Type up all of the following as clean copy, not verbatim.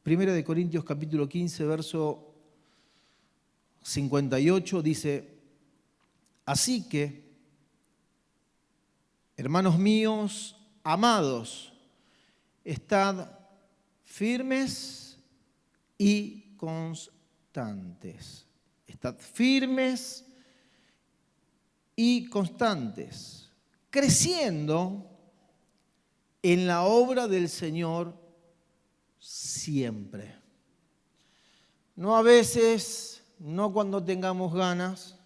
Primera de Corintios capítulo 15, verso 58 dice: así que, hermanos míos, amados, estad firmes y constantes. Estad firmes y constantes, creciendo en la obra del Señor siempre. No a veces, no cuando tengamos ganas.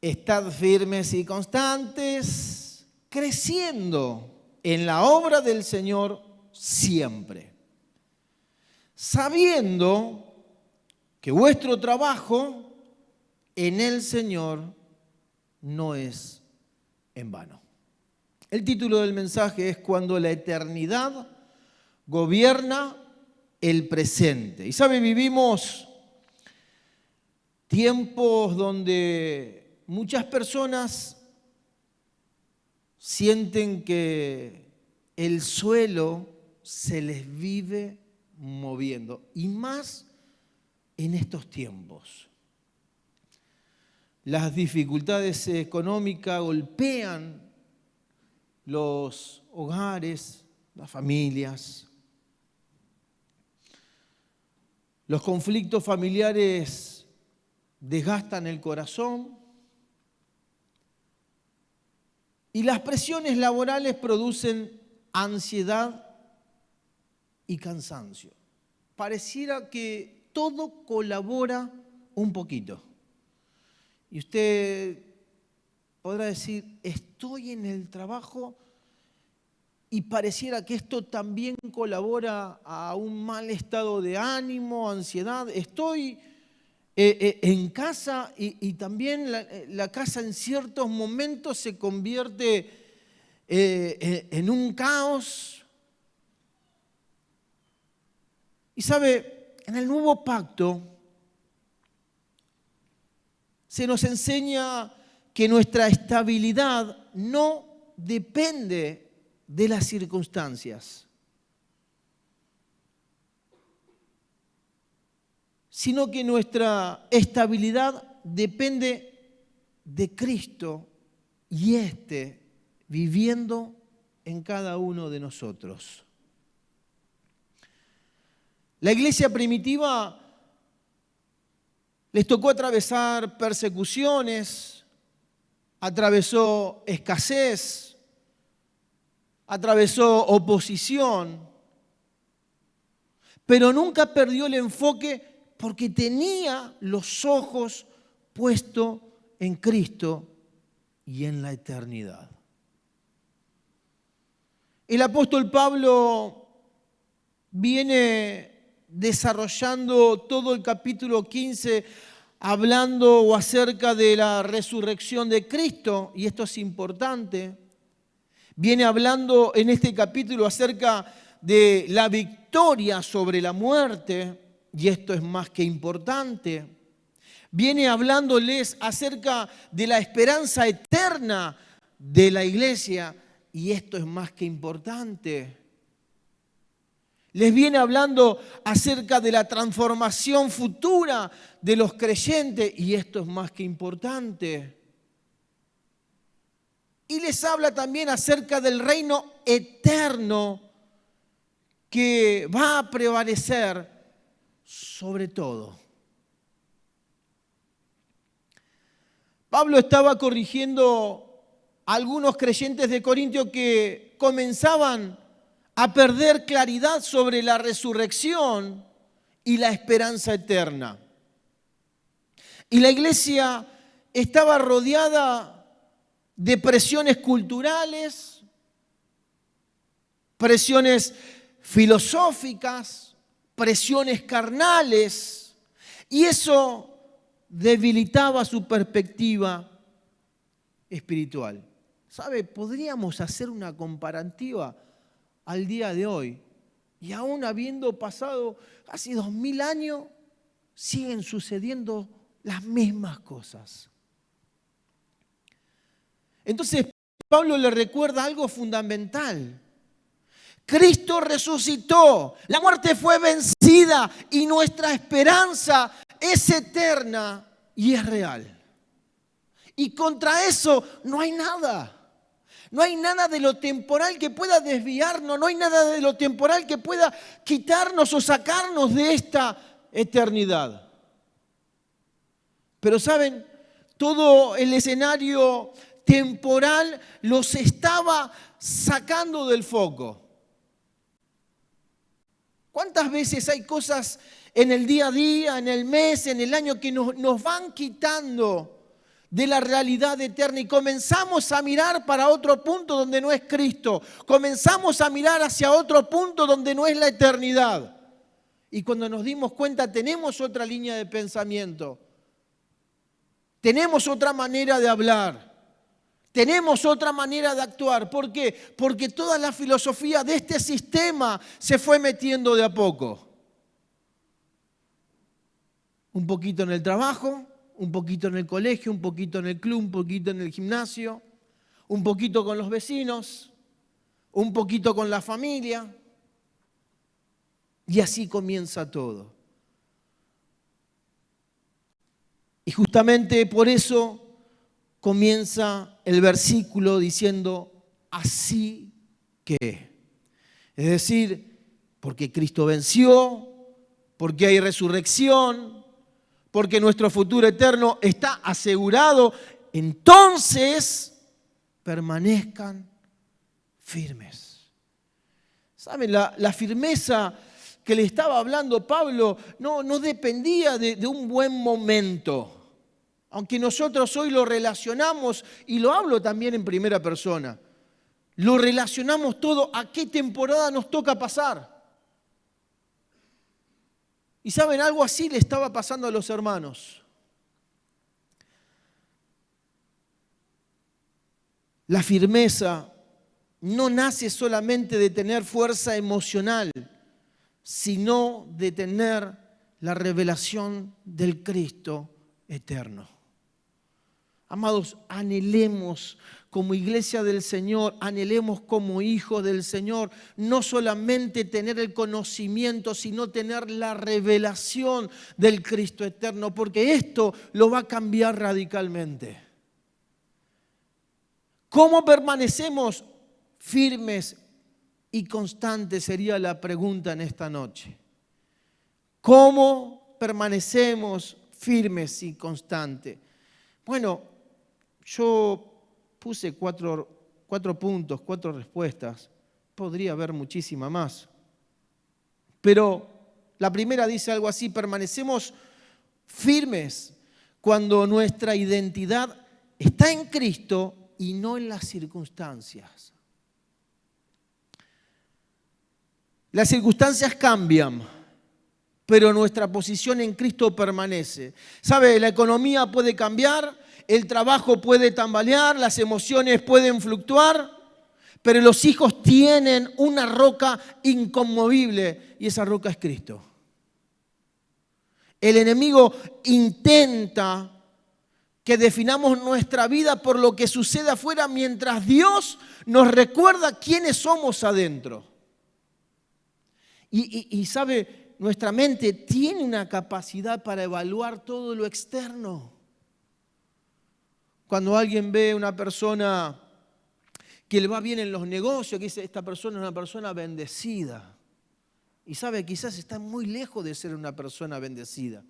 Estad firmes y constantes, creciendo en la obra del Señor siempre, sabiendo que vuestro trabajo en el Señor no es en vano. El título del mensaje es Cuando la eternidad gobierna el presente. Y sabe, vivimos tiempos donde muchas personas sienten que el suelo se les vive moviendo, y más en estos tiempos. Las dificultades económicas golpean los hogares, las familias. Los conflictos familiares desgastan el corazón. Y las presiones laborales producen ansiedad y cansancio. Pareciera que todo colabora un poquito. Y usted podrá decir, estoy en el trabajo y pareciera que esto también colabora a un mal estado de ánimo, ansiedad. Estoy en casa y también la casa en ciertos momentos se convierte en un caos. Y sabe, en el nuevo pacto se nos enseña que nuestra estabilidad no depende de las circunstancias, sino que nuestra estabilidad depende de Cristo y viviendo en cada uno de nosotros. La iglesia primitiva les tocó atravesar persecuciones, atravesó escasez, atravesó oposición, pero nunca perdió el enfoque porque tenía los ojos puestos en Cristo y en la eternidad. El apóstol Pablo viene desarrollando todo el capítulo 15 hablando o acerca de la resurrección de Cristo, y esto es importante. Viene hablando en este capítulo acerca de la victoria sobre la muerte, y esto es más que importante. Viene hablándoles acerca de la esperanza eterna de la iglesia, y esto es más que importante. Les viene hablando acerca de la transformación futura de los creyentes, y esto es más que importante. Y les habla también acerca del reino eterno que va a prevalecer sobre todo. Pablo estaba corrigiendo a algunos creyentes de Corintio que comenzaban a perder claridad sobre la resurrección y la esperanza eterna. Y la iglesia estaba rodeada de presiones culturales, presiones filosóficas, presiones carnales, y eso debilitaba su perspectiva espiritual. ¿Sabe? Podríamos hacer una comparativa al día de hoy, y aún habiendo pasado casi 2000 años, siguen sucediendo las mismas cosas. Entonces, Pablo le recuerda algo fundamental, Cristo resucitó, la muerte fue vencida y nuestra esperanza es eterna y es real. Y contra eso no hay nada. No hay nada de lo temporal que pueda desviarnos, no hay nada de lo temporal que pueda quitarnos o sacarnos de esta eternidad. Pero ¿saben? Todo el escenario temporal los estaba sacando del foco. ¿Cuántas veces hay cosas en el día a día, en el mes, en el año que nos van quitando de la realidad eterna y comenzamos a mirar para otro punto donde no es Cristo? Comenzamos a mirar hacia otro punto donde no es la eternidad. Y cuando nos dimos cuenta tenemos otra línea de pensamiento. Tenemos otra manera de hablar. Tenemos otra manera de actuar. ¿Por qué? Porque toda la filosofía de este sistema se fue metiendo de a poco. Un poquito en el trabajo, un poquito en el colegio, un poquito en el club, un poquito en el gimnasio, un poquito con los vecinos, un poquito con la familia. Y así comienza todo. Y justamente por eso comienza el versículo diciendo, así que. Es decir, porque Cristo venció, porque hay resurrección, porque nuestro futuro eterno está asegurado, entonces permanezcan firmes. ¿Saben? La firmeza que le estaba hablando Pablo no dependía de un buen momento. Aunque nosotros hoy lo relacionamos, y lo hablo también en primera persona, lo relacionamos todo a qué temporada nos toca pasar. Y saben, algo así le estaba pasando a los hermanos. La firmeza no nace solamente de tener fuerza emocional, sino de tener la revelación del Cristo eterno. Amados, anhelemos como iglesia del Señor, anhelemos como hijos del Señor, no solamente tener el conocimiento, sino tener la revelación del Cristo eterno, porque esto lo va a cambiar radicalmente. ¿Cómo permanecemos firmes y constantes? Sería la pregunta en esta noche. ¿Cómo permanecemos firmes y constantes? Bueno, yo puse cuatro puntos, 4 respuestas. Podría haber muchísima más. Pero la primera dice algo así: permanecemos firmes cuando nuestra identidad está en Cristo y no en las circunstancias. Las circunstancias cambian, pero nuestra posición en Cristo permanece. ¿Sabe? La economía puede cambiar, el trabajo puede tambalear, las emociones pueden fluctuar, pero los hijos tienen una roca inconmovible y esa roca es Cristo. El enemigo intenta que definamos nuestra vida por lo que sucede afuera, mientras Dios nos recuerda quiénes somos adentro. Y sabe, nuestra mente tiene una capacidad para evaluar todo lo externo. Cuando alguien ve a una persona que le va bien en los negocios, que dice, esta persona es una persona bendecida. Y sabe, quizás está muy lejos de ser una persona bendecida.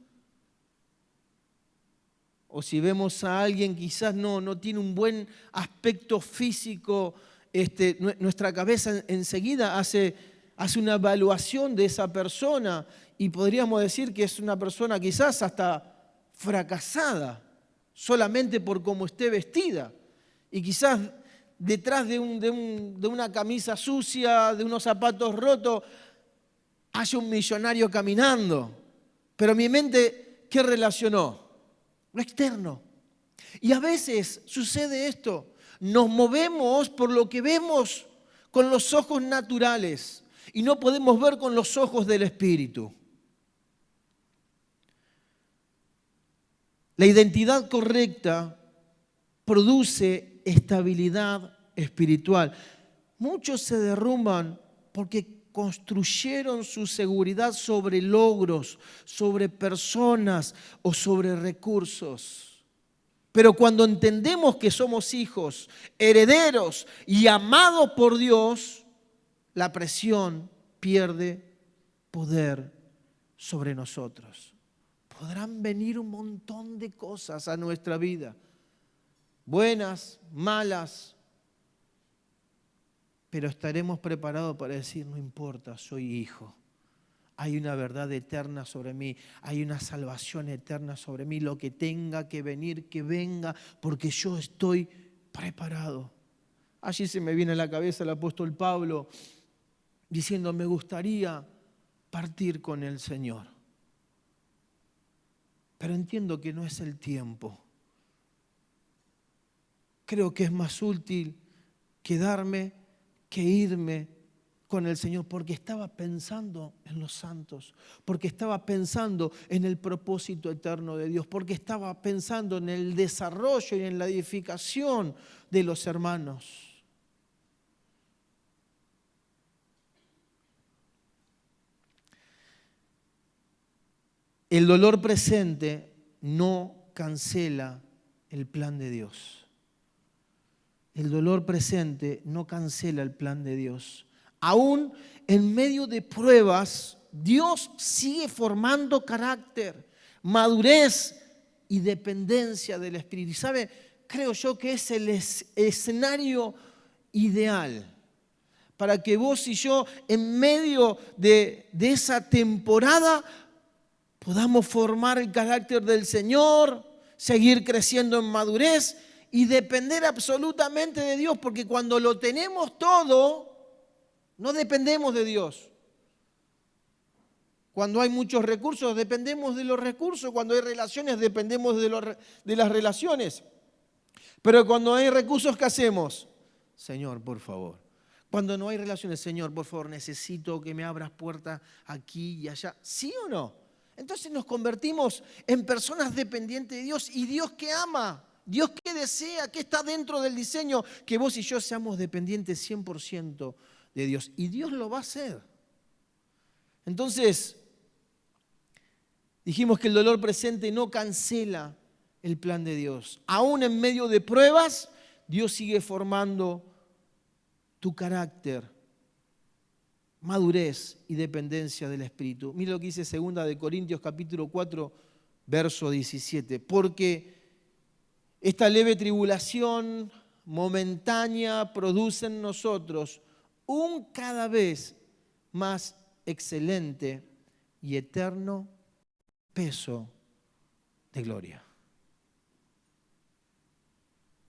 O si vemos a alguien quizás no tiene un buen aspecto físico, nuestra cabeza enseguida hace una evaluación de esa persona y podríamos decir que es una persona quizás hasta fracasada, solamente por cómo esté vestida. Y quizás detrás de una camisa sucia, de unos zapatos rotos, haya un millonario caminando. Pero mi mente, ¿qué relacionó? Lo externo. Y a veces sucede esto. Nos movemos por lo que vemos con los ojos naturales y no podemos ver con los ojos del Espíritu. La identidad correcta produce estabilidad espiritual. Muchos se derrumban porque construyeron su seguridad sobre logros, sobre personas o sobre recursos. Pero cuando entendemos que somos hijos, herederos y amados por Dios, la presión pierde poder sobre nosotros. Podrán venir un montón de cosas a nuestra vida, buenas, malas, pero estaremos preparados para decir, no importa, soy hijo. Hay una verdad eterna sobre mí, hay una salvación eterna sobre mí. Lo que tenga que venir, que venga, porque yo estoy preparado. Allí se me viene a la cabeza el apóstol Pablo diciendo, me gustaría partir con el Señor. Pero entiendo que no es el tiempo. Creo que es más útil quedarme que irme con el Señor, porque estaba pensando en los santos, porque estaba pensando en el propósito eterno de Dios, porque estaba pensando en el desarrollo y en la edificación de los hermanos. El dolor presente no cancela el plan de Dios. El dolor presente no cancela el plan de Dios. Aún en medio de pruebas, Dios sigue formando carácter, madurez y dependencia del Espíritu. Y sabe, creo yo que es el escenario ideal para que vos y yo, en medio de esa temporada, podamos formar el carácter del Señor, seguir creciendo en madurez y depender absolutamente de Dios, porque cuando lo tenemos todo, no dependemos de Dios. Cuando hay muchos recursos, dependemos de los recursos. Cuando hay relaciones, dependemos de las relaciones. Pero cuando hay recursos, ¿qué hacemos? Señor, por favor. Cuando no hay relaciones, Señor, por favor, necesito que me abras puertas aquí y allá. ¿Sí o no? Entonces nos convertimos en personas dependientes de Dios. ¿Y Dios qué ama? Dios qué desea, qué está dentro del diseño, que vos y yo seamos dependientes 100% de Dios. Y Dios lo va a hacer. Entonces, dijimos que el dolor presente no cancela el plan de Dios. Aún en medio de pruebas, Dios sigue formando tu carácter, madurez y dependencia del Espíritu. Mira lo que dice 2 Corintios capítulo 4, verso 17. Porque esta leve tribulación momentánea produce en nosotros un cada vez más excelente y eterno peso de gloria.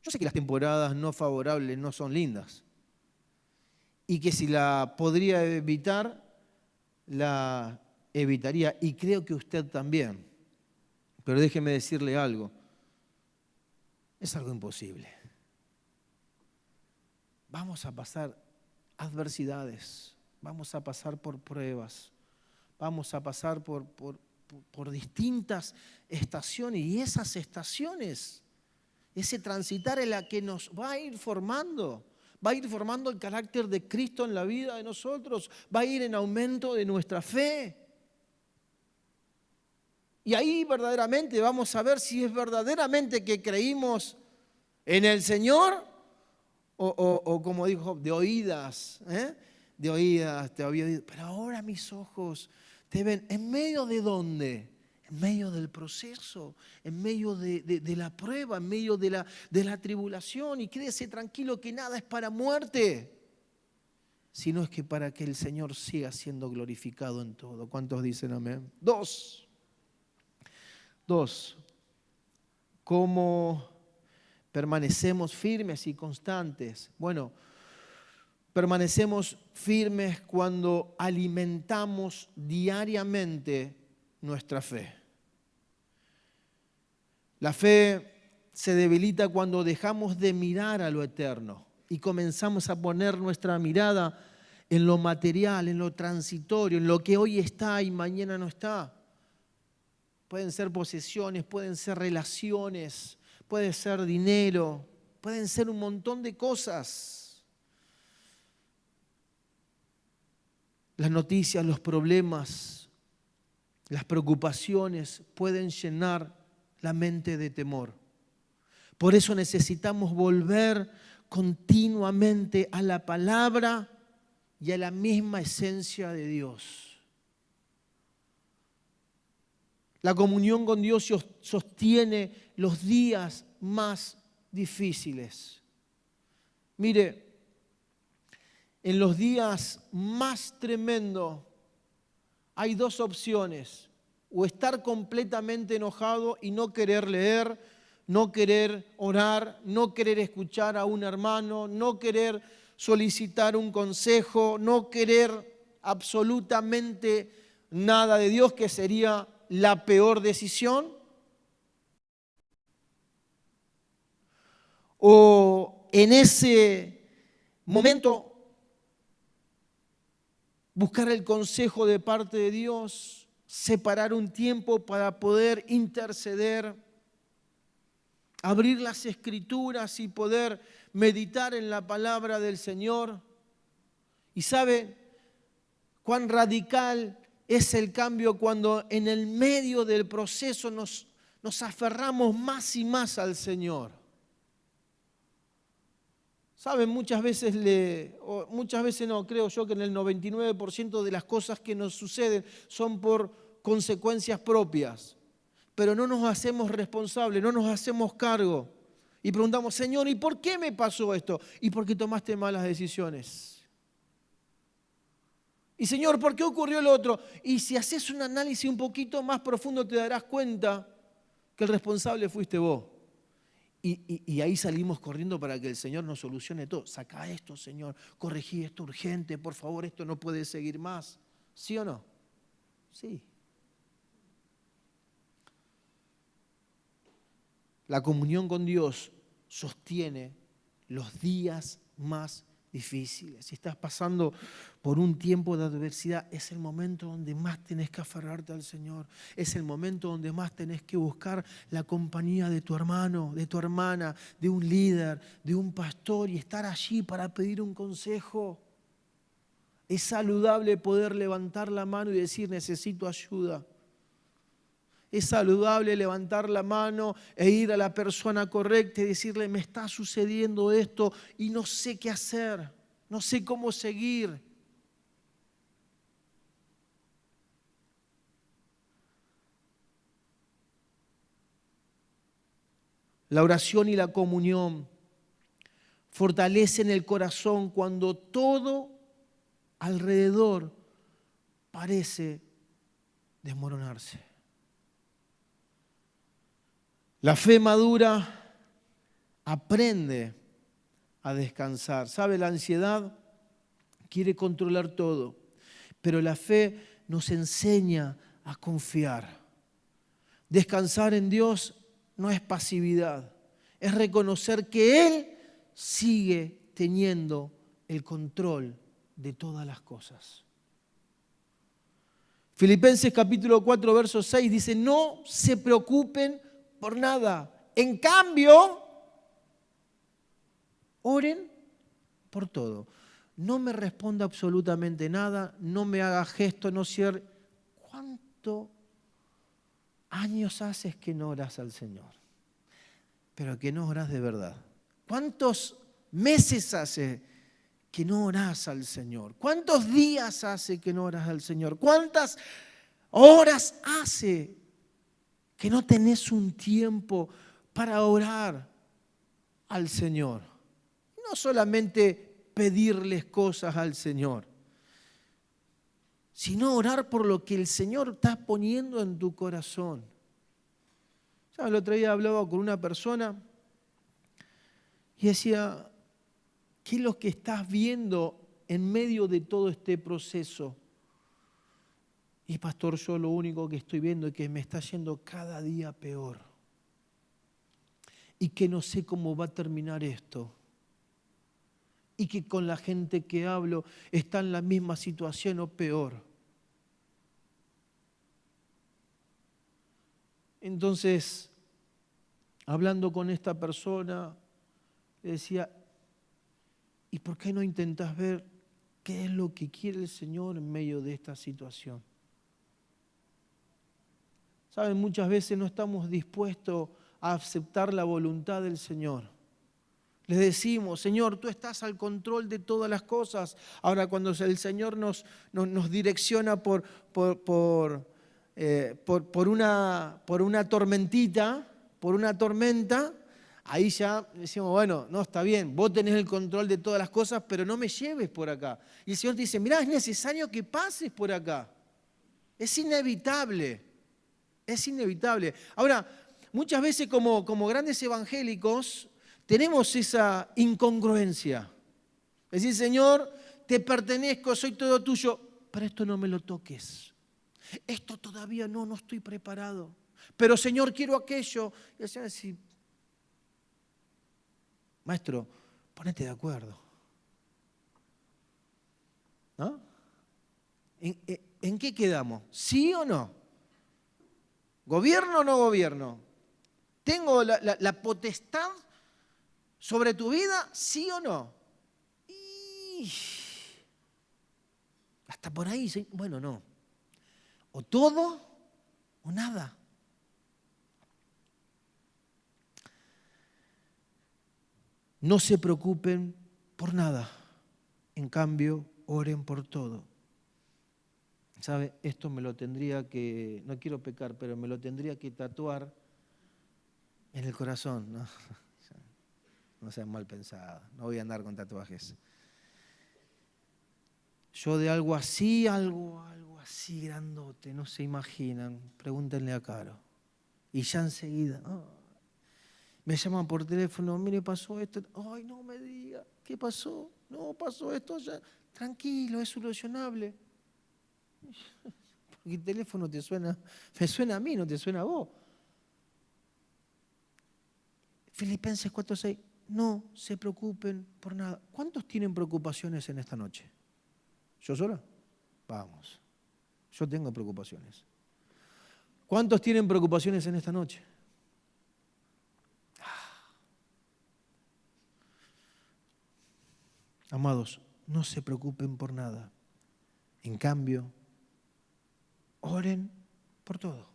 Yo sé que las temporadas no favorables no son lindas y que si la podría evitar, la evitaría, y creo que usted también. Pero déjeme decirle algo, es algo imposible. Vamos a pasar adversidades, vamos a pasar por pruebas, vamos a pasar por distintas estaciones, y esas estaciones, ese transitar es la que nos va a ir formando el carácter de Cristo en la vida de nosotros, va a ir en aumento de nuestra fe. Y ahí verdaderamente vamos a ver si es verdaderamente que creímos en el Señor o como dijo, de oídas, de oídas te había oído. Pero ahora mis ojos te ven. ¿En medio de dónde? En medio del proceso, en medio de la prueba, en medio de la tribulación. Y quédese tranquilo que nada es para muerte, sino es que para que el Señor siga siendo glorificado en todo. ¿Cuántos dicen amén? Dos. ¿Cómo permanecemos firmes y constantes? Bueno, permanecemos firmes cuando alimentamos diariamente nuestra fe. La fe se debilita cuando dejamos de mirar a lo eterno y comenzamos a poner nuestra mirada en lo material, en lo transitorio, en lo que hoy está y mañana no está. Pueden ser posesiones, pueden ser relaciones, puede ser dinero, pueden ser un montón de cosas. Las noticias, los problemas, las preocupaciones pueden llenar la mente de temor. Por eso necesitamos volver continuamente a la palabra y a la misma esencia de Dios. La comunión con Dios sostiene los días más difíciles. Mire, en los días más tremendos hay dos opciones: o estar completamente enojado y no querer leer, no querer orar, no querer escuchar a un hermano, no querer solicitar un consejo, no querer absolutamente nada de Dios, que sería la peor decisión. O en ese momento buscar el consejo de parte de Dios, separar un tiempo para poder interceder, abrir las Escrituras y poder meditar en la palabra del Señor. ¿Y sabe cuán radical es el cambio cuando en el medio del proceso nos aferramos más y más al Señor? Saben, muchas veces no, creo yo que en el 99% de las cosas que nos suceden son por consecuencias propias, pero no nos hacemos responsables, no nos hacemos cargo y preguntamos: Señor, ¿y por qué me pasó esto? Y porque tomaste malas decisiones. Y Señor, ¿por qué ocurrió lo otro? Y si haces un análisis un poquito más profundo te darás cuenta que el responsable fuiste vos. Y ahí salimos corriendo para que el Señor nos solucione todo. Saca esto, Señor, corregí esto urgente, por favor, esto no puede seguir más. ¿Sí o no? Sí. La comunión con Dios sostiene los días más difíciles. Si estás pasando por un tiempo de adversidad, es el momento donde más tenés que aferrarte al Señor. Es el momento donde más tenés que buscar la compañía de tu hermano, de tu hermana, de un líder, de un pastor, y estar allí para pedir un consejo. Es saludable poder levantar la mano y decir: necesito ayuda. Es saludable levantar la mano e ir a la persona correcta y decirle: me está sucediendo esto y no sé qué hacer, no sé cómo seguir. La oración y la comunión fortalecen el corazón cuando todo alrededor parece desmoronarse. La fe madura aprende a descansar. ¿Sabe? La ansiedad quiere controlar todo, pero la fe nos enseña a confiar. Descansar en Dios no es pasividad, es reconocer que Él sigue teniendo el control de todas las cosas. Filipenses capítulo 4, verso 6 dice: no se preocupen por nada. En cambio, oren por todo. No me responda absolutamente nada, no me haga gesto, no cierre. ¿Cuántos años haces que no oras al Señor? Pero que no orás de verdad. ¿Cuántos meses hace que no orás al Señor? ¿Cuántos días hace que no orás al Señor? ¿Cuántas horas hace que no tenés un tiempo para orar al Señor? No solamente pedirles cosas al Señor, sino orar por lo que el Señor está poniendo en tu corazón. ¿Sabes? El otro día hablaba con una persona y decía: ¿qué es lo que estás viendo en medio de todo este proceso? Y pastor, yo lo único que estoy viendo es que me está yendo cada día peor. Y que no sé cómo va a terminar esto. Y que con la gente que hablo está en la misma situación o peor. Entonces, hablando con esta persona, le decía: ¿y por qué no intentás ver ¿Qué es lo que quiere el Señor en medio de esta situación? Saben, muchas veces no estamos dispuestos a aceptar la voluntad del Señor. Le decimos, Señor, tú estás al control de todas las cosas. Ahora, cuando el Señor nos direcciona por una tormentita, por una tormenta, ahí ya decimos, bueno, no, está bien, vos tenés el control de todas las cosas, pero no me lleves por acá. Y el Señor te dice, mirá, es necesario que pases por acá. Es inevitable, es inevitable. Ahora, muchas veces como grandes evangélicos tenemos esa incongruencia. Es decir, Señor, te pertenezco, soy todo tuyo, pero esto no me lo toques. Esto todavía no estoy preparado. Pero Señor, quiero aquello. Y el Señor dice, maestro, ponete de acuerdo. ¿No? ¿En qué quedamos? ¿Sí o no? ¿Gobierno o no gobierno? ¿Tengo la potestad sobre tu vida? ¿Sí o no? Y hasta por ahí, ¿sí? Bueno, no. O todo o nada. No se preocupen por nada. En cambio, oren por todo. ¿Sabe? Esto me lo tendría que, no quiero pecar, pero me lo tendría que tatuar en el corazón. No sean mal pensados, no voy a andar con tatuajes. Yo de algo así grandote, no se imaginan, pregúntenle a Caro. Y ya enseguida, me llaman por teléfono, mire, pasó esto. Ay, no me diga, ¿qué pasó? No, pasó esto ya. Tranquilo, es solucionable. Porque el teléfono te suena, me suena a mí, no te suena a vos. Filipenses 4:6, no se preocupen por nada. ¿Cuántos tienen preocupaciones en esta noche? ¿Yo sola? Vamos, yo tengo preocupaciones. ¿Cuántos tienen preocupaciones en esta noche? Amados, no se preocupen por nada. En cambio, oren por todo.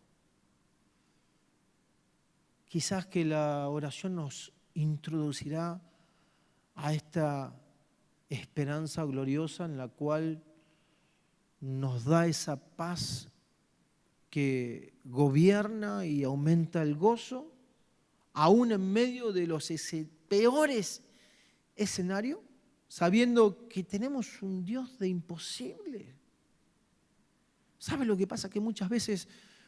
Quizás que la oración nos introducirá a esta esperanza gloriosa en la cual nos da esa paz que gobierna y aumenta el gozo, aún en medio de los peores escenarios, sabiendo que tenemos un Dios de imposible. ¿Sabe lo que pasa? Que muchas veces,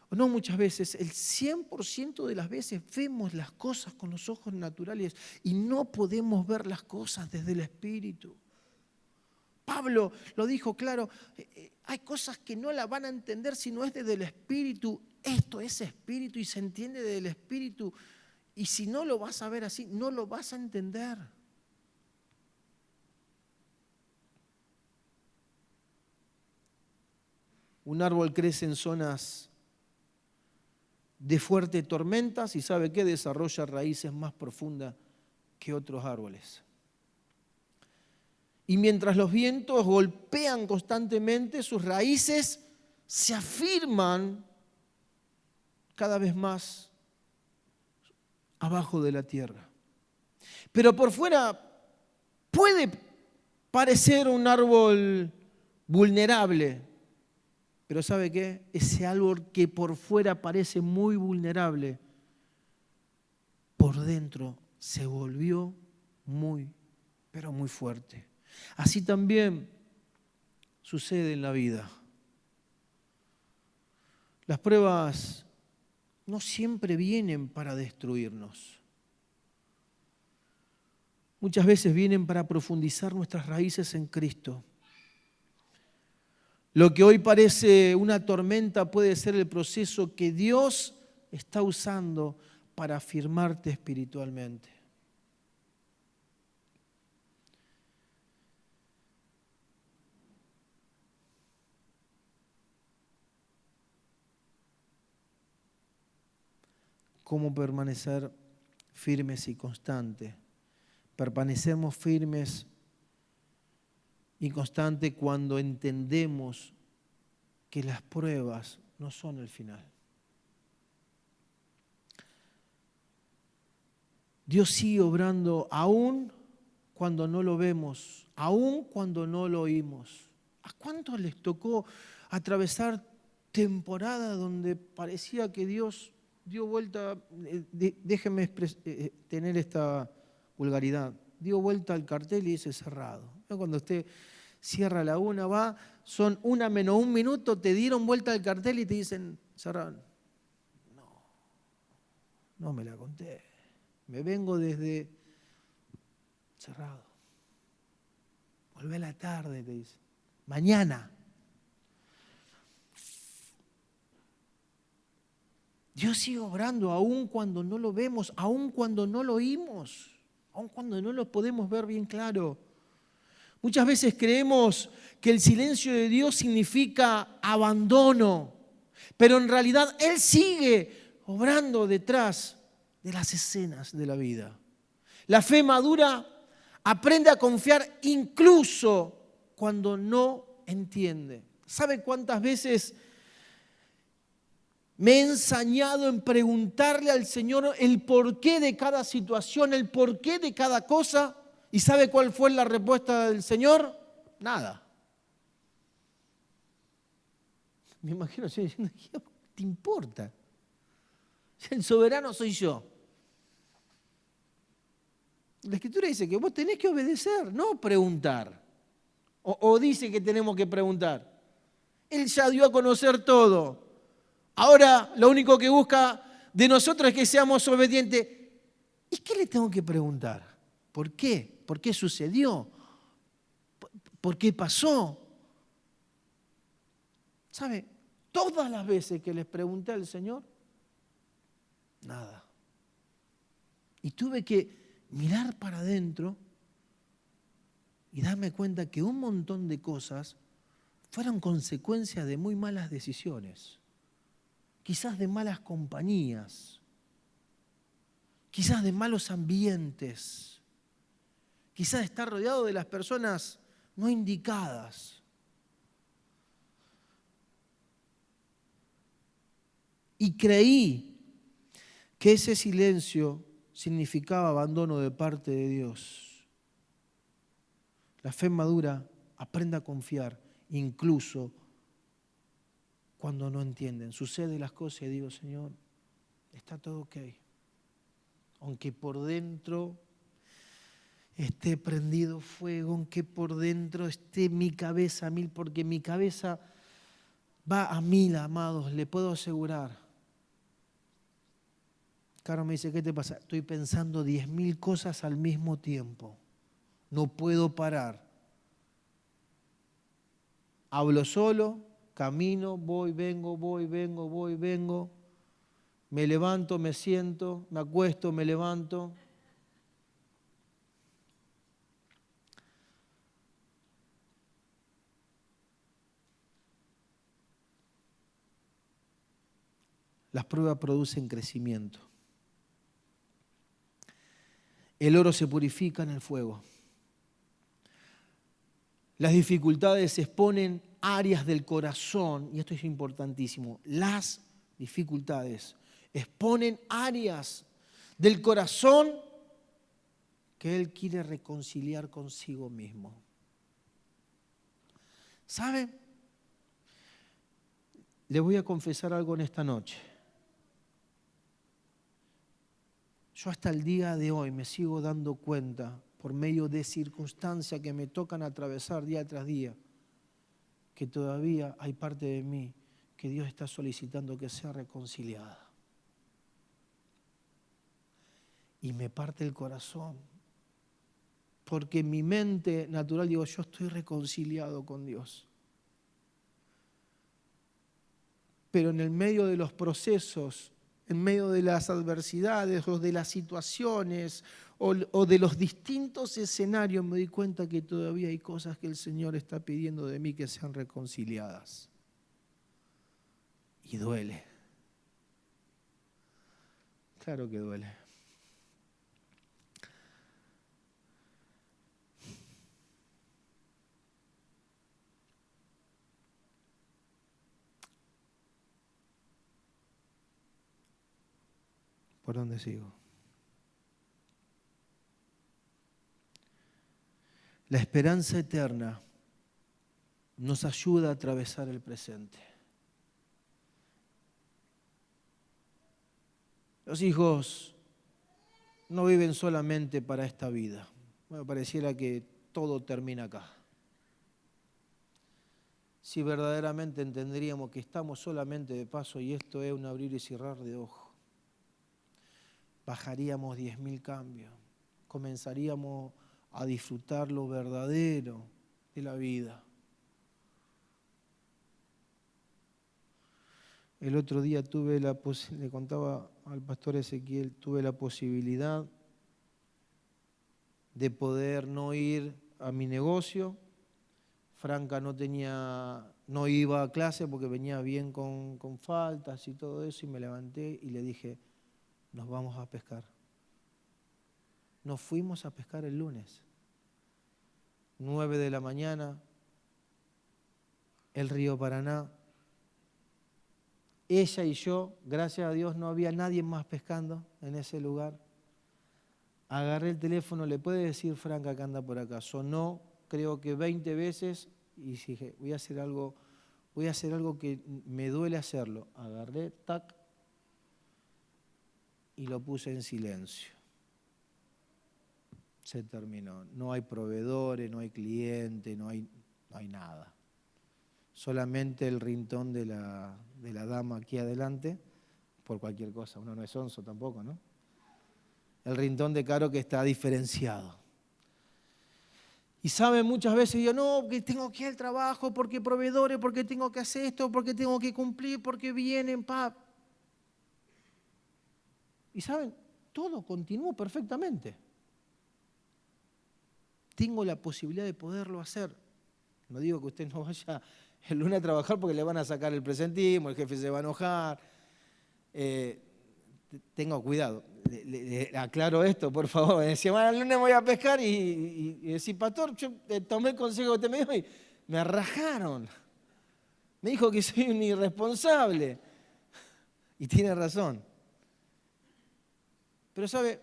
o no muchas veces, el 100% de las veces vemos las cosas con los ojos naturales y no podemos ver las cosas desde el Espíritu. Pablo lo dijo claro, hay cosas que no la van a entender si no es desde el Espíritu. Esto es Espíritu y se entiende desde el Espíritu. Y si no lo vas a ver así, no lo vas a entender. Un árbol crece en zonas de fuertes tormentas y ¿sabe qué? Desarrolla raíces más profundas que otros árboles. Y mientras los vientos golpean constantemente, sus raíces se afirman cada vez más abajo de la tierra. Pero por fuera puede parecer un árbol vulnerable, pero ¿sabe qué? Ese árbol que por fuera parece muy vulnerable, por dentro se volvió muy, pero muy fuerte. Así también sucede en la vida. Las pruebas no siempre vienen para destruirnos. Muchas veces vienen para profundizar nuestras raíces en Cristo. Lo que hoy parece una tormenta puede ser el proceso que Dios está usando para afirmarte espiritualmente. ¿Cómo permanecer firmes y constantes? Permanecemos firmes inconstante cuando entendemos que las pruebas no son el final. Dios sigue obrando aún cuando no lo vemos, aún cuando no lo oímos. ¿A cuántos les tocó atravesar temporada donde parecía que Dios dio vuelta, déjenme tener esta vulgaridad, dio vuelta al cartel y dice cerrado? ¿No? Cuando usted cierra la una, va, son 1 menos 1 minuto, te dieron vuelta al cartel y te dicen cerrado. No me la conté. Me vengo desde cerrado. Volvé a la tarde, te dice. Mañana. Dios sigue obrando aún cuando no lo vemos, aún cuando no lo oímos, aún cuando no lo podemos ver bien claro. Muchas veces creemos que el silencio de Dios significa abandono, pero en realidad Él sigue obrando detrás de las escenas de la vida. La fe madura aprende a confiar incluso cuando no entiende. ¿Sabe cuántas veces me he ensañado en preguntarle al Señor el porqué de cada situación, el porqué de cada cosa? ¿Y sabe cuál fue la respuesta del Señor? Nada. Me imagino diciendo, ¿qué te importa? El soberano soy yo. La Escritura dice que vos tenés que obedecer, no preguntar. O dice que tenemos que preguntar. Él ya dio a conocer todo. Ahora lo único que busca de nosotros es que seamos obedientes. ¿Y qué le tengo que preguntar? ¿Por qué? ¿Por qué sucedió? ¿Por qué pasó? ¿Sabe? Todas las veces que les pregunté al Señor, nada. Y tuve que mirar para adentro y darme cuenta que un montón de cosas fueron consecuencia de muy malas decisiones, quizás de malas compañías, quizás de malos ambientes, quizás de estar rodeado de las personas no indicadas. Y creí que ese silencio significaba abandono de parte de Dios. La fe madura aprende a confiar, incluso cuando no entienden. Suceden las cosas y digo, Señor, está todo ok. Aunque por dentro esté prendido fuego, aunque por dentro esté mi cabeza a 1000, porque mi cabeza va a 1000, amados, le puedo asegurar. Carlos me dice, ¿qué te pasa? Estoy pensando 10.000 cosas al mismo tiempo. No puedo parar. Hablo solo, camino, voy, vengo, voy, vengo, voy, vengo. Me levanto, me siento, me acuesto, me levanto. Las pruebas producen crecimiento. El oro se purifica en el fuego. Las dificultades exponen áreas del corazón, y esto es importantísimo, las dificultades exponen áreas del corazón que Él quiere reconciliar consigo mismo. ¿Sabe? Le voy a confesar algo en esta noche. Yo hasta el día de hoy me sigo dando cuenta, por medio de circunstancias que me tocan atravesar día tras día, que todavía hay parte de mí que Dios está solicitando que sea reconciliada. Y me parte el corazón, porque en mi mente natural digo, yo estoy reconciliado con Dios. Pero en el medio de los procesos, en medio de las adversidades o de las situaciones o de los distintos escenarios, me doy cuenta que todavía hay cosas que el Señor está pidiendo de mí que sean reconciliadas. Y duele. Claro que duele. ¿Por dónde sigo? La esperanza eterna nos ayuda a atravesar el presente. Los hijos no viven solamente para esta vida. Me pareciera que todo termina acá. Si verdaderamente entenderíamos que estamos solamente de paso y esto es un abrir y cerrar de ojos, bajaríamos 10.000 cambios, comenzaríamos a disfrutar lo verdadero de la vida. El otro día le contaba al pastor Ezequiel, tuve la posibilidad de poder no ir a mi negocio. Franca no iba a clase porque venía bien con faltas y todo eso, y me levanté y le dije, nos vamos a pescar. Nos fuimos a pescar el lunes, 9 de la mañana, el río Paraná. Ella y yo, gracias a Dios, no había nadie más pescando en ese lugar. Agarré el teléfono, le puede decir Franca que anda por acá. Sonó, creo que 20 veces, y dije, voy a hacer algo que me duele hacerlo. Agarré, tac, y lo puse en silencio. Se terminó. No hay proveedores, no hay clientes, no hay nada. Solamente el rintón de la dama aquí adelante, por cualquier cosa. Uno no es onzo tampoco, ¿no? El rintón de Caro que está diferenciado. Y saben, muchas veces yo, no, que tengo que ir al trabajo, porque proveedores, porque tengo que hacer esto, porque tengo que cumplir, porque vienen, pa. Y saben, todo continuó perfectamente. Tengo la posibilidad de poderlo hacer. No digo que usted no vaya el lunes a trabajar porque le van a sacar el presentismo, el jefe se va a enojar. Tenga cuidado. Le aclaro esto, por favor. Decía, bueno, el lunes voy a pescar y decía, pastor, yo tomé el consejo que usted me dijo y me rajaron. Me dijo que soy un irresponsable. Y tiene razón. Pero sabe,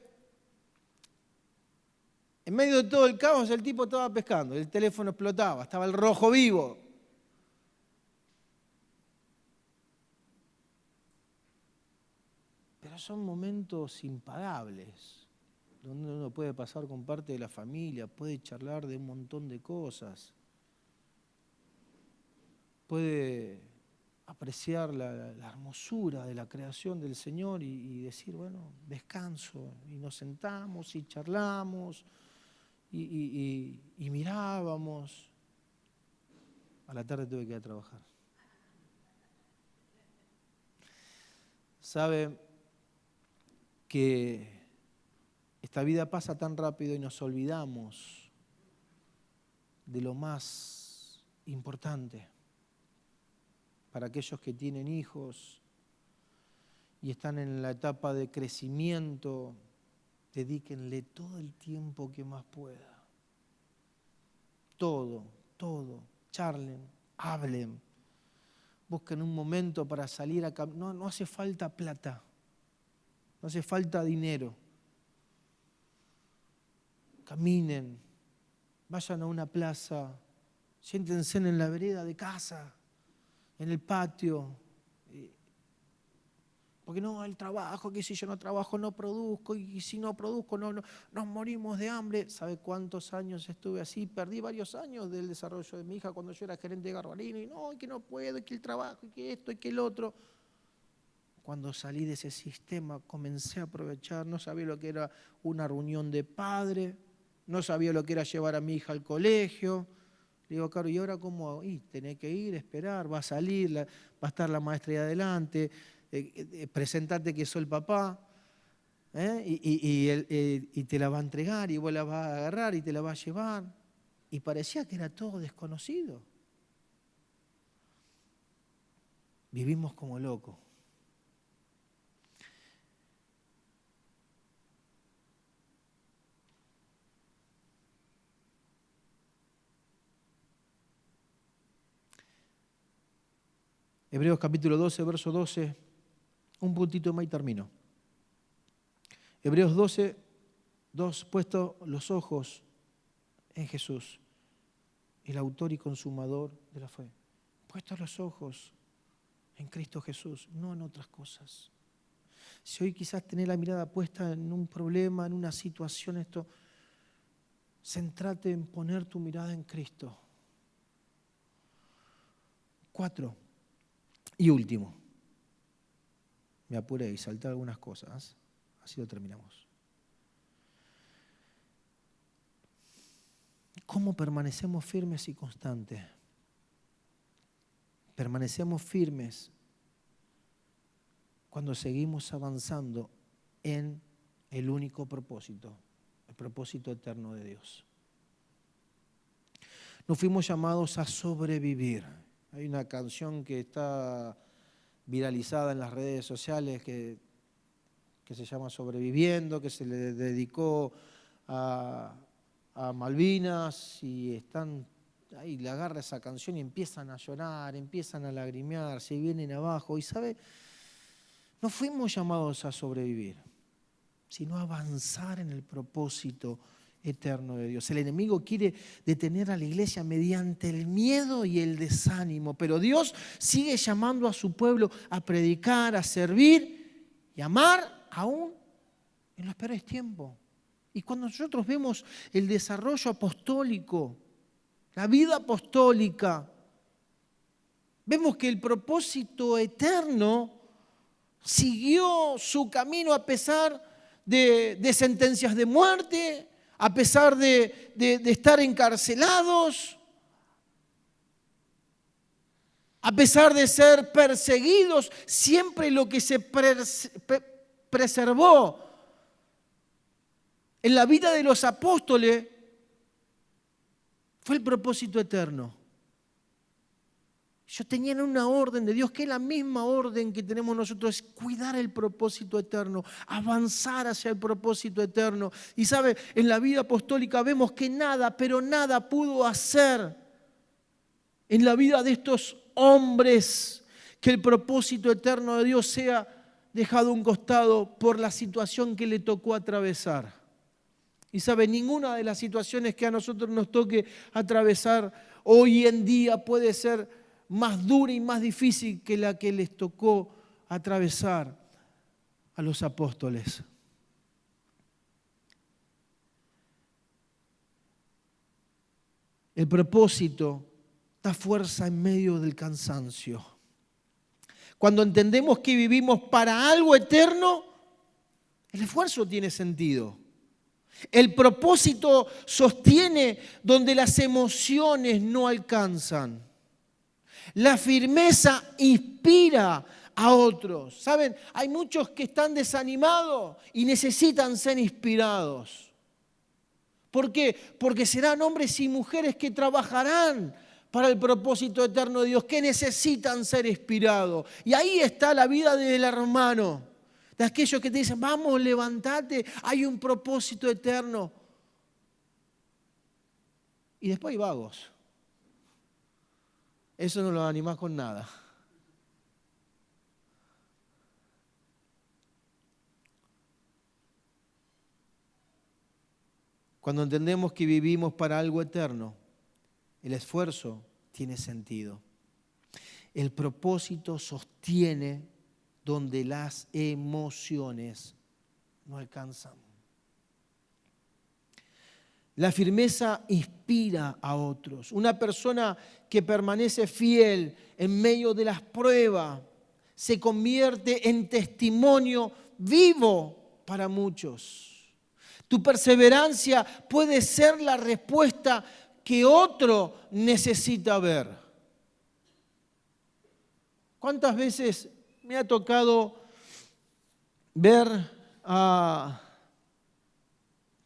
en medio de todo el caos el tipo estaba pescando, el teléfono explotaba, estaba el rojo vivo. Pero son momentos impagables, donde uno puede pasar con parte de la familia, puede charlar de un montón de cosas, puede apreciar la hermosura de la creación del Señor y decir, bueno, descanso, y nos sentamos y charlamos y mirábamos. A la tarde tuve que ir a trabajar. ¿Sabe que esta vida pasa tan rápido y nos olvidamos de lo más importante? Para aquellos que tienen hijos y están en la etapa de crecimiento, dedíquenle todo el tiempo que más pueda. Todo, charlen, hablen, busquen un momento para salir a caminar. No hace falta plata, no hace falta dinero. Caminen, vayan a una plaza, siéntense en la vereda de casa, en el patio. Porque no, el trabajo, que si yo no trabajo no produzco, y si no produzco nos morimos de hambre. ¿Sabe cuántos años estuve así? Perdí varios años del desarrollo de mi hija cuando yo era gerente de Garbarino, y no, que no puedo, y que el trabajo, y que esto, y que el otro. Cuando salí de ese sistema comencé a aprovechar, no sabía lo que era una reunión de padres, no sabía lo que era llevar a mi hija al colegio. Le digo, Caro, ¿y ahora cómo hago? Y tenés que ir, esperar, va a salir, va a estar la maestra ahí adelante, presentarte que soy el papá, y te la va a entregar, y vos la vas a agarrar y te la vas a llevar. Y parecía que era todo desconocido. Vivimos como locos. Hebreos capítulo 12, verso 12, un puntito más y termino. Hebreos 12, 2, puesto los ojos en Jesús, el autor y consumador de la fe. Puestos los ojos en Cristo Jesús, no en otras cosas. Si hoy quizás tenés la mirada puesta en un problema, en una situación, centrate en poner tu mirada en Cristo. 4. Y último. Me apuré y salté algunas cosas. Así lo terminamos. ¿Cómo permanecemos firmes y constantes? Permanecemos firmes cuando seguimos avanzando en el único propósito, el propósito eterno de Dios. No fuimos llamados a sobrevivir. Hay una canción que está viralizada en las redes sociales que se llama Sobreviviendo, que se le dedicó a Malvinas, y están ahí, le agarra esa canción y empiezan a llorar, empiezan a lagrimear, se vienen abajo. Y ¿sabe? No fuimos llamados a sobrevivir, sino a avanzar en el propósito eterno de Dios. El enemigo quiere detener a la iglesia mediante el miedo y el desánimo, pero Dios sigue llamando a su pueblo a predicar, a servir y amar aún en los peores tiempos. Y cuando nosotros vemos el desarrollo apostólico, la vida apostólica, vemos que el propósito eterno siguió su camino a pesar de sentencias de muerte, a pesar de estar encarcelados, a pesar de ser perseguidos. Siempre lo que se preservó en la vida de los apóstoles fue el propósito eterno. Ellos tenían una orden de Dios, que es la misma orden que tenemos nosotros, es cuidar el propósito eterno, avanzar hacia el propósito eterno. Y sabe, en la vida apostólica vemos que nada, pero nada pudo hacer en la vida de estos hombres que el propósito eterno de Dios sea dejado a un costado por la situación que le tocó atravesar. Y sabe, ninguna de las situaciones que a nosotros nos toque atravesar hoy en día puede ser más dura y más difícil que la que les tocó atravesar a los apóstoles. El propósito da fuerza en medio del cansancio. Cuando entendemos que vivimos para algo eterno, el esfuerzo tiene sentido. El propósito sostiene donde las emociones no alcanzan. La firmeza inspira a otros. ¿Saben? Hay muchos que están desanimados y necesitan ser inspirados. ¿Por qué? Porque serán hombres y mujeres que trabajarán para el propósito eterno de Dios, que necesitan ser inspirados. Y ahí está la vida del hermano, de aquellos que te dicen, vamos, levántate, hay un propósito eterno. Y después hay vagos. Eso no lo animás con nada. Cuando entendemos que vivimos para algo eterno, el esfuerzo tiene sentido. El propósito sostiene donde las emociones no alcanzan. La firmeza inspira a otros. Una persona que permanece fiel en medio de las pruebas se convierte en testimonio vivo para muchos. Tu perseverancia puede ser la respuesta que otro necesita ver. ¿Cuántas veces me ha tocado ver a...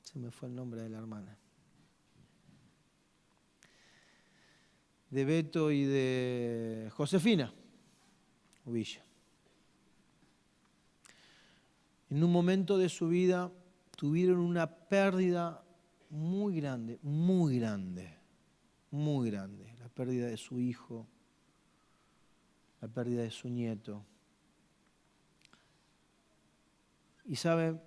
Se me fue el nombre de la hermana. De Beto y de Josefina Uvilla. En un momento de su vida tuvieron una pérdida muy grande, muy grande, muy grande. La pérdida de su hijo, la pérdida de su nieto. Y saben,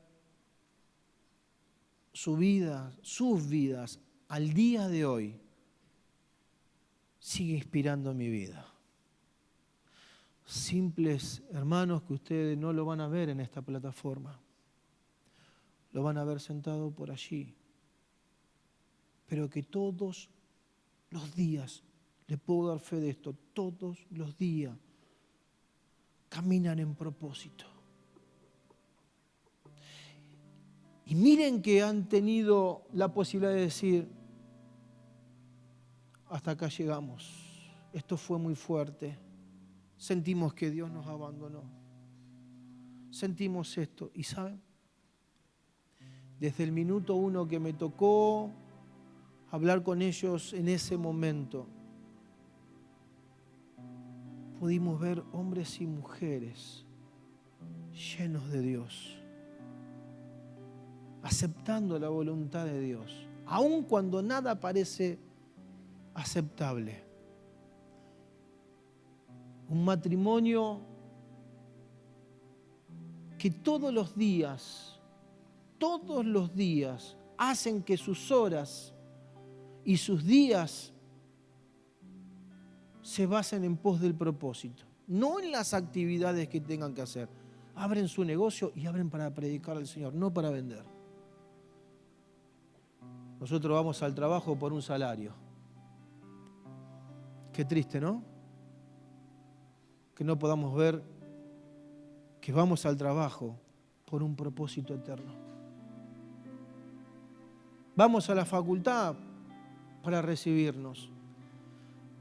su vida, sus vidas, al día de hoy, sigue inspirando mi vida. Simples hermanos que ustedes no lo van a ver en esta plataforma, lo van a ver sentado por allí, pero que todos los días, le puedo dar fe de esto, todos los días caminan en propósito. Y miren que han tenido la posibilidad de decir, hasta acá llegamos, esto fue muy fuerte, sentimos que Dios nos abandonó, sentimos esto. ¿Y saben? Desde el minuto 1 que me tocó hablar con ellos en ese momento, pudimos ver hombres y mujeres llenos de Dios, aceptando la voluntad de Dios, aun cuando nada parece aceptable. Un matrimonio que todos los días hacen que sus horas y sus días se basen en pos del propósito, no en las actividades que tengan que hacer. Abren su negocio y abren para predicar al Señor, no para vender. Nosotros vamos al trabajo por un salario. Qué triste, ¿no? Que no podamos ver que vamos al trabajo por un propósito eterno. Vamos a la facultad para recibirnos.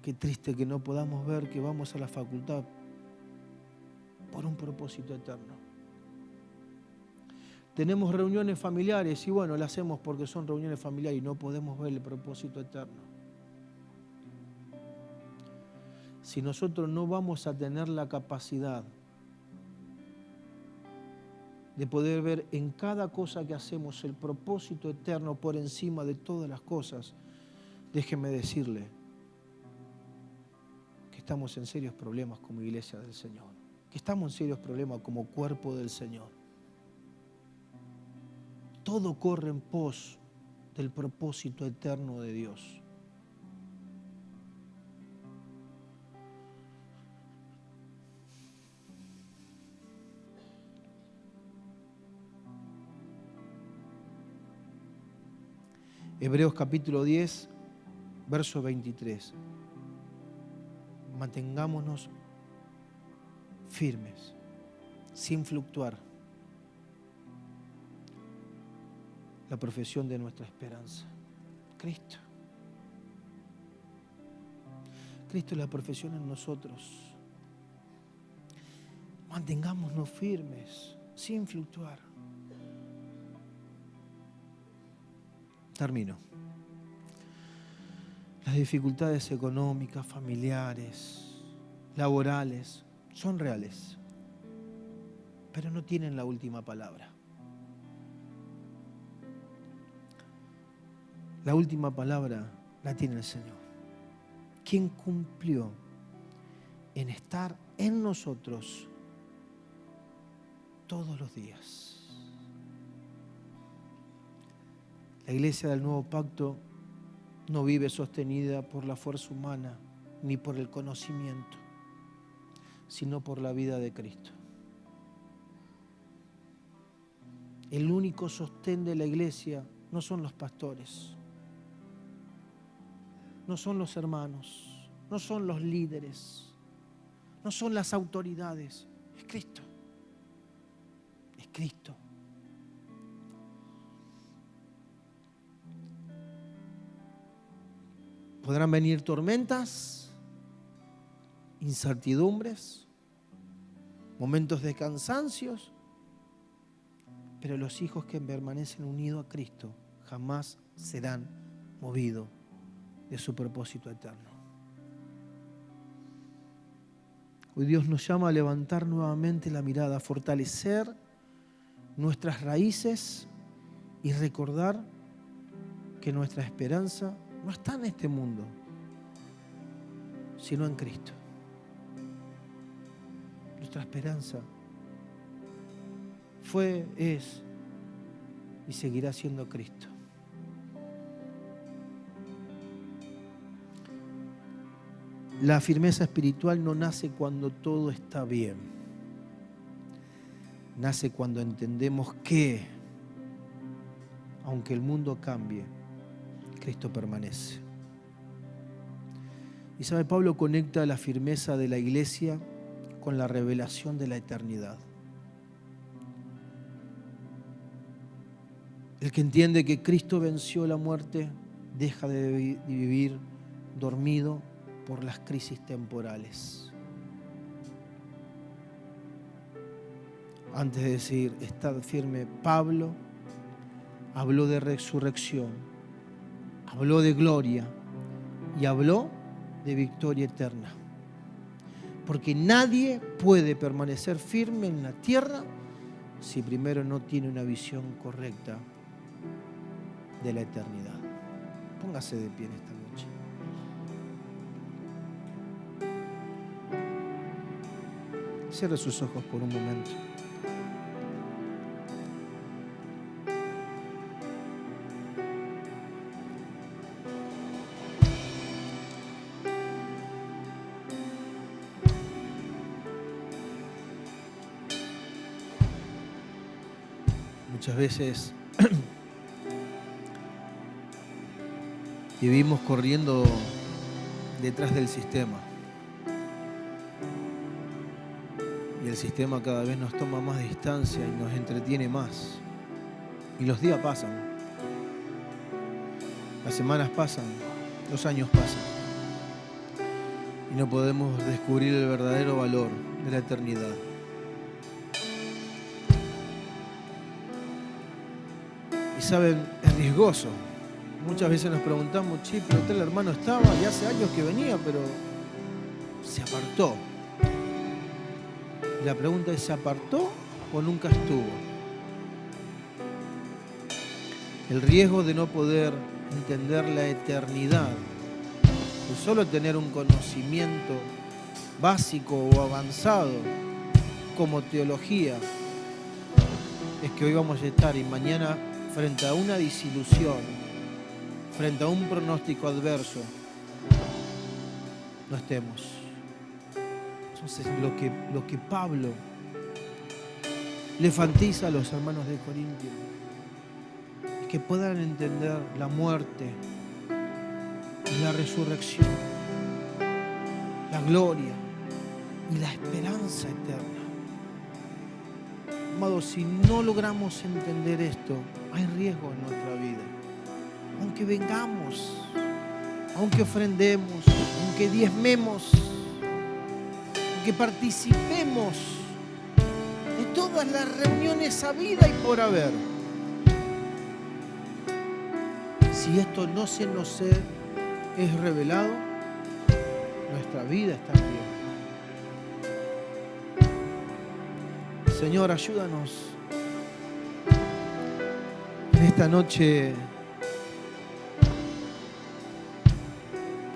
Qué triste que no podamos ver que vamos a la facultad por un propósito eterno. Tenemos reuniones familiares y bueno, las hacemos porque son reuniones familiares y no podemos ver el propósito eterno. Si nosotros no vamos a tener la capacidad de poder ver en cada cosa que hacemos el propósito eterno por encima de todas las cosas, déjeme decirle que estamos en serios problemas como iglesia del Señor, que estamos en serios problemas como cuerpo del Señor. Todo corre en pos del propósito eterno de Dios. Hebreos capítulo 10, verso 23. Mantengámonos firmes, sin fluctuar, la profesión de nuestra esperanza. Cristo. Cristo es la profesión en nosotros. Mantengámonos firmes, sin fluctuar. Termino. Las dificultades económicas, familiares, laborales, son reales, pero no tienen la última palabra. La última palabra la tiene el Señor, quien cumplió en estar en nosotros todos los días. La iglesia del nuevo pacto no vive sostenida por la fuerza humana ni por el conocimiento, sino por la vida de Cristo. El único sostén de la iglesia no son los pastores, no son los hermanos, no son los líderes, no son las autoridades, es Cristo. Es Cristo. Podrán venir tormentas, incertidumbres, momentos de cansancios, pero los hijos que permanecen unidos a Cristo jamás serán movidos de su propósito eterno. Hoy Dios nos llama a levantar nuevamente la mirada, a fortalecer nuestras raíces y recordar que nuestra esperanza no está en este mundo, sino en Cristo. Nuestra esperanza es y seguirá siendo Cristo. La firmeza espiritual no nace cuando todo está bien. Nace cuando entendemos que, aunque el mundo cambie, Cristo permanece. Y sabe, Pablo conecta la firmeza de la iglesia con la revelación de la eternidad. El que entiende que Cristo venció la muerte deja de vivir dormido por las crisis temporales. Antes de decir, estad firme, Pablo habló de resurrección, habló de gloria y habló de victoria eterna. Porque nadie puede permanecer firme en la tierra si primero no tiene una visión correcta de la eternidad. Póngase de pie en esta noche. Cierre sus ojos por un momento. Muchas veces vivimos corriendo detrás del sistema. Y el sistema cada vez nos toma más distancia y nos entretiene más. Y los días pasan. Las semanas pasan. Los años pasan. Y no podemos descubrir el verdadero valor de la eternidad. Y saben, es riesgoso. Muchas veces nos preguntamos, che, pero tal hermano estaba y hace años que venía, pero se apartó. Y la pregunta es, ¿se apartó o nunca estuvo? El riesgo de no poder entender la eternidad, de solo tener un conocimiento básico o avanzado como teología, es que hoy vamos a estar y mañana frente a una desilusión, frente a un pronóstico adverso, no estemos. Entonces, lo que Pablo le enfatiza a los hermanos de Corintios es que puedan entender la muerte, la resurrección, la gloria y la esperanza eterna. Amados, si no logramos entender esto, hay riesgo en nuestra vida. Aunque vengamos, aunque ofrendemos, aunque diezmemos, aunque participemos de todas las reuniones habidas y por haber, si esto no se nos es revelado, nuestra vida está en riesgo. Señor, ayúdanos en esta noche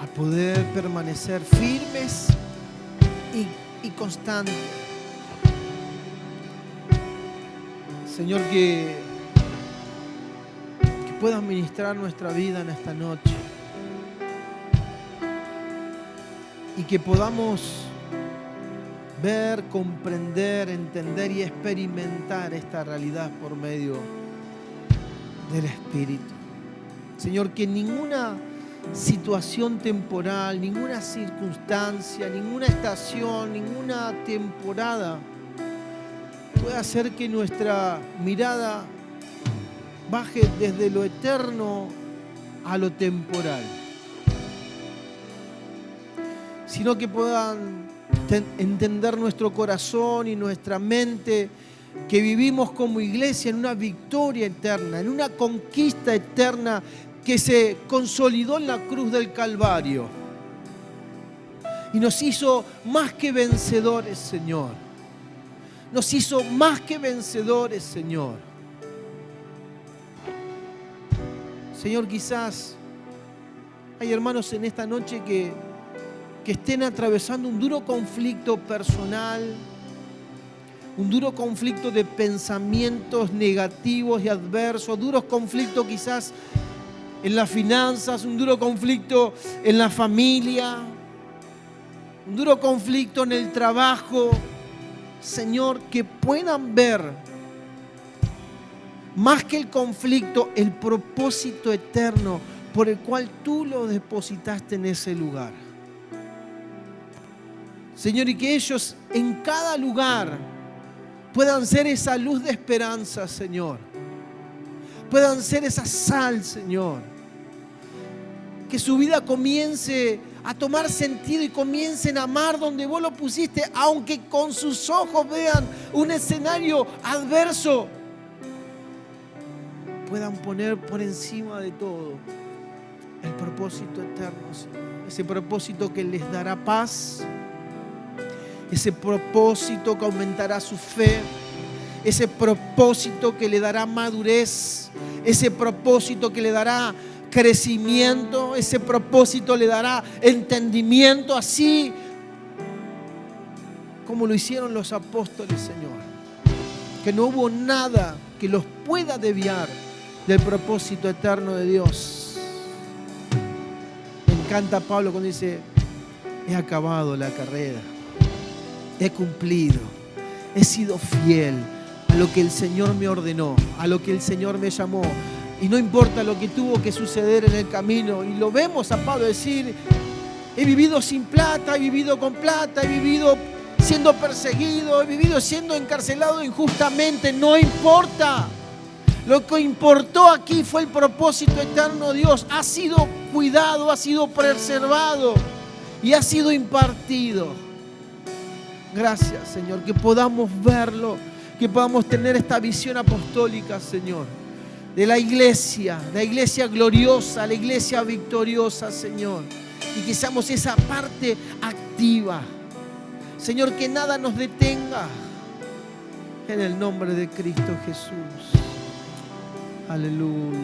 a poder permanecer firmes y constantes. Señor, que puedas ministrar nuestra vida en esta noche y que podamos ver, comprender, entender y experimentar esta realidad por medio del Espíritu. Señor, que ninguna situación temporal, ninguna circunstancia, ninguna estación, ninguna temporada pueda hacer que nuestra mirada baje desde lo eterno a lo temporal, sino que puedan entender nuestro corazón y nuestra mente que vivimos como iglesia en una victoria eterna, en una conquista eterna que se consolidó en la cruz del Calvario y nos hizo más que vencedores, Señor. Nos hizo más que vencedores, Señor. Señor, quizás hay hermanos en esta noche que estén atravesando un duro conflicto personal un duro conflicto de pensamientos negativos y adversos, duros conflictos quizás en las finanzas, un duro conflicto en la familia, un duro conflicto en el trabajo. Señor, que puedan ver más que el conflicto, el propósito eterno por el cual tú lo depositaste en ese lugar. Señor, y que ellos en cada lugar puedan ser esa luz de esperanza, Señor. Puedan ser esa sal, Señor. Que su vida comience a tomar sentido y comiencen a amar donde vos lo pusiste, aunque con sus ojos vean un escenario adverso. Puedan poner por encima de todo el propósito eterno, Señor. Ese propósito que les dará paz, ese propósito que aumentará su fe, ese propósito que le dará madurez, ese propósito que le dará crecimiento, ese propósito le dará entendimiento, así como lo hicieron los apóstoles, Señor. Que no hubo nada que los pueda desviar del propósito eterno de Dios. Me encanta Pablo cuando dice: he acabado la carrera, he cumplido, he sido fiel a lo que el Señor me ordenó, a lo que el Señor me llamó. Y no importa lo que tuvo que suceder en el camino. Y lo vemos a Pablo decir: he vivido sin plata, he vivido con plata, he vivido siendo perseguido, he vivido siendo encarcelado injustamente. No importa. Lo que importó aquí fue el propósito eterno de Dios. Ha sido cuidado, ha sido preservado y ha sido impartido. Gracias, Señor, que podamos verlo, que podamos tener esta visión apostólica, Señor, de la iglesia gloriosa, la iglesia victoriosa, Señor. Y que seamos esa parte activa. Señor, que nada nos detenga. En el nombre de Cristo Jesús. Aleluya.